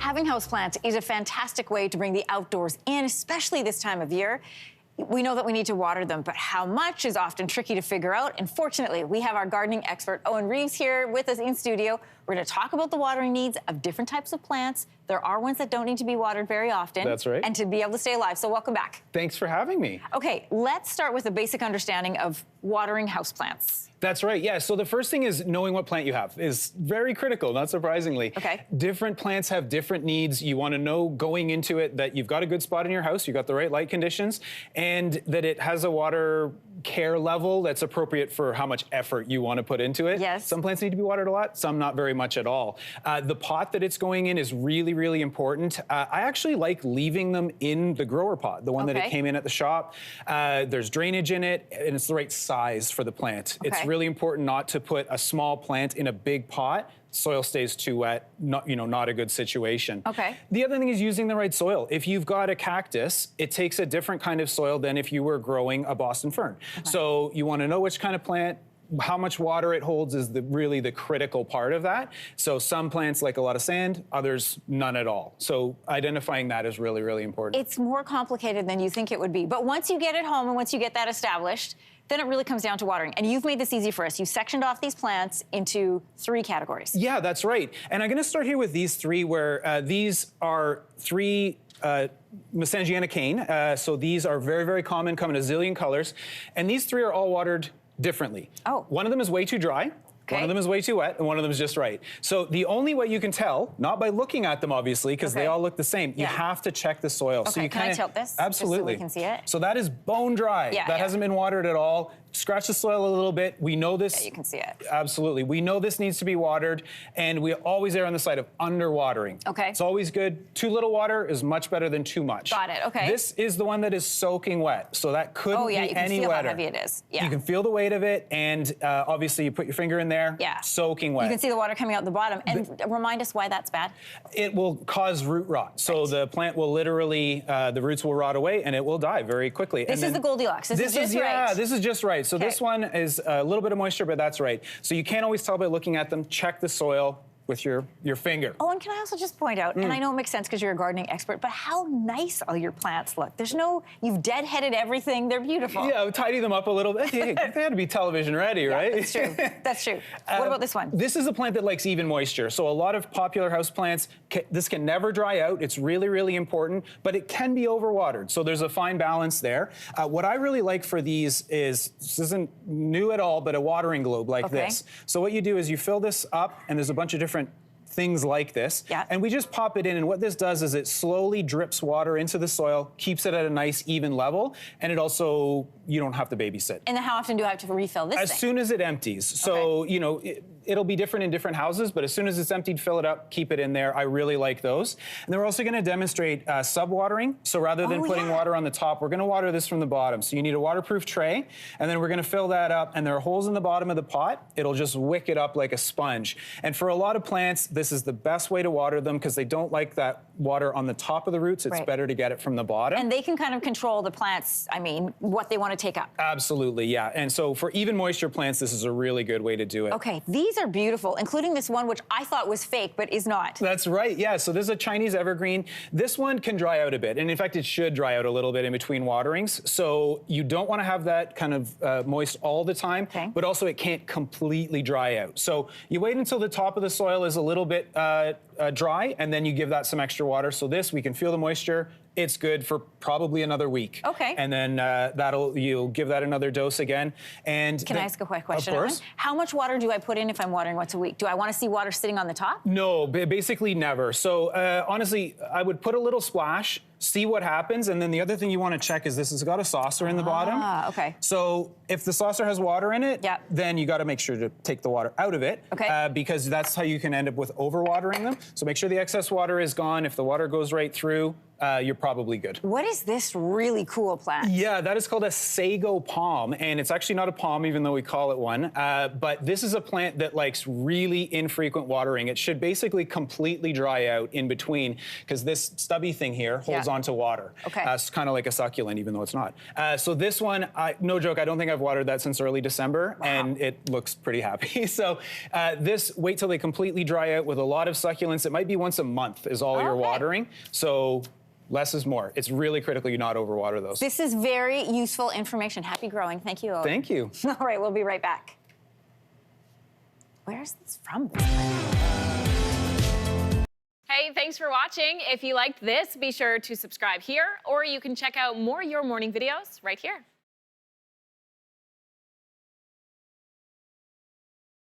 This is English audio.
Having houseplants is a fantastic way to bring the outdoors in, especially this time of year. We know that we need to water them, but how much is often tricky to figure out. And fortunately, we have our gardening expert, Owen Reeves, here with us in studio. We're going to talk about the watering needs of different types of plants. There are ones that don't need to be watered very often. That's right. And to be able to stay alive. So welcome back. Thanks for having me. Okay, let's start with a basic understanding of watering houseplants. That's right, yeah. So the first thing is knowing what plant you have is very critical, not surprisingly. Okay. Different plants have different needs. You want to know going into it that you've got a good spot in your house, you've got the right light conditions, and that it has a water care level that's appropriate for how much effort you want to put into it. Yes. Some plants need to be watered a lot, some not very much at all. The pot that it's going in is really, really important. I actually like leaving them in the grower pot, the one that it came in at the shop. There's drainage in it, and it's the right size for the plant. Okay. It's really important not to put a small plant in a big pot. Soil stays too wet, not a good situation. Okay. The other thing is using the right soil. If you've got a cactus, it takes a different kind of soil than if you were growing a Boston fern. Okay. So you want to know which kind of plant, how much water it holds is really the critical part of that. So some plants like a lot of sand, others none at all. So identifying that is really, really important. It's more complicated than you think it would be. But once you get it home and once you get that established, then it really comes down to watering. And you've made this easy for us. You sectioned off these plants into 3 categories. Yeah, that's right. And I'm gonna start here with these 3 where these are 3 Mesangiana cane. So these are very, very common, come in a zillion colors. And these 3 are all watered differently. Oh. One of them is way too dry. Okay. One of them is way too wet, and one of them is just right. So the only way you can tell, not by looking at them, obviously, because they all look the same, you have to check the soil. Okay, so you can I tilt this? Absolutely. Just so we can see it? So that is bone dry. That hasn't been watered at all. Scratch the soil a little bit. We know this. Yeah, you can see it. Absolutely. We know this needs to be watered, and we always err on the side of underwatering. Okay. It's always good. Too little water is much better than too much. Got it, okay. This is the one that is soaking wet, so that couldn't be any wetter. Oh yeah, you can feel how heavy it is. Yeah. You can feel the weight of it, and obviously you put your finger in there, soaking wet. You can see the water coming out the bottom. And remind us why that's bad. It will cause root rot. So the plant will literally, the roots will rot away, and it will die very quickly. This is the Goldilocks. This is just right. Yeah, this is just right. So this one is a little bit of moisture, but that's right. So you can't always tell by looking at them. Check the soil with your finger. Oh, and can I also just point out, and I know it makes sense because you're a gardening expert, but how nice all your plants look. There's no, you've deadheaded everything. They're beautiful. Yeah, tidy them up a little bit. They had to be television ready, right? That's true. That's true. What about this one? This is a plant that likes even moisture. So a lot of popular houseplants, this can never dry out. It's really, really important, but it can be overwatered. So there's a fine balance there. What I really like for these is, this isn't new at all, but a watering globe like this. So what you do is you fill this up, and there's a bunch of different things like this, and we just pop it in, and what this does is it slowly drips water into the soil, keeps it at a nice even level, and it also, you don't have to babysit. And then how often do I have to refill this As soon as it empties. So, you know, it'll be different in different houses, but as soon as it's emptied, fill it up, keep it in there. I really like those. And then we're also gonna demonstrate sub-watering. So rather than putting water on the top, we're gonna water this from the bottom. So you need a waterproof tray, and then we're gonna fill that up, and there are holes in the bottom of the pot. It'll just wick it up like a sponge. And for a lot of plants, this is the best way to water them because they don't like that water on the top of the roots. It's better to get it from the bottom. And they can kind of control the plants, I mean, what they want to take up. Absolutely, yeah. And so for even moisture plants, this is a really good way to do it. Okay, these are beautiful, including this one, which I thought was fake, but is not. That's right, yeah. So this is a Chinese evergreen. This one can dry out a bit, and in fact, it should dry out a little bit in between waterings. So you don't want to have that kind of moist all the time, but also it can't completely dry out. So you wait until the top of the soil is a little bit dry, and then you give that some extra water. So this, we can feel the moisture. It's good for probably another week. Okay. And then you'll give that another dose again. And can I ask a quick question? Of course. How much water do I put in if I'm watering once a week? Do I want to see water sitting on the top? No, basically never. So honestly, I would put a little splash, see what happens, and then the other thing you want to check is this has got a saucer in the bottom. Ah, okay. So if the saucer has water in it, then you got to make sure to take the water out of it, because that's how you can end up with overwatering them. So make sure the excess water is gone. If the water goes right through, you're probably good. What is this really cool plant? Yeah, that is called a sago palm, and it's actually not a palm, even though we call it one. But this is a plant that likes really infrequent watering. It should basically completely dry out in between, because this stubby thing here holds on to water. Okay. It's kind of like a succulent, even though it's not. So this one, no joke, I don't think I've watered that since early December, and it looks pretty happy. So this, wait till they completely dry out. With a lot of succulents, it might be once a month is all you're watering. So less is more. It's really critical you not overwater those. This is very useful information. Happy growing. Thank you, Owen. Thank you. All right, we'll be right back. Where is this from? Hey, thanks for watching. If you liked this, be sure to subscribe here, or you can check out more Your Morning videos right here.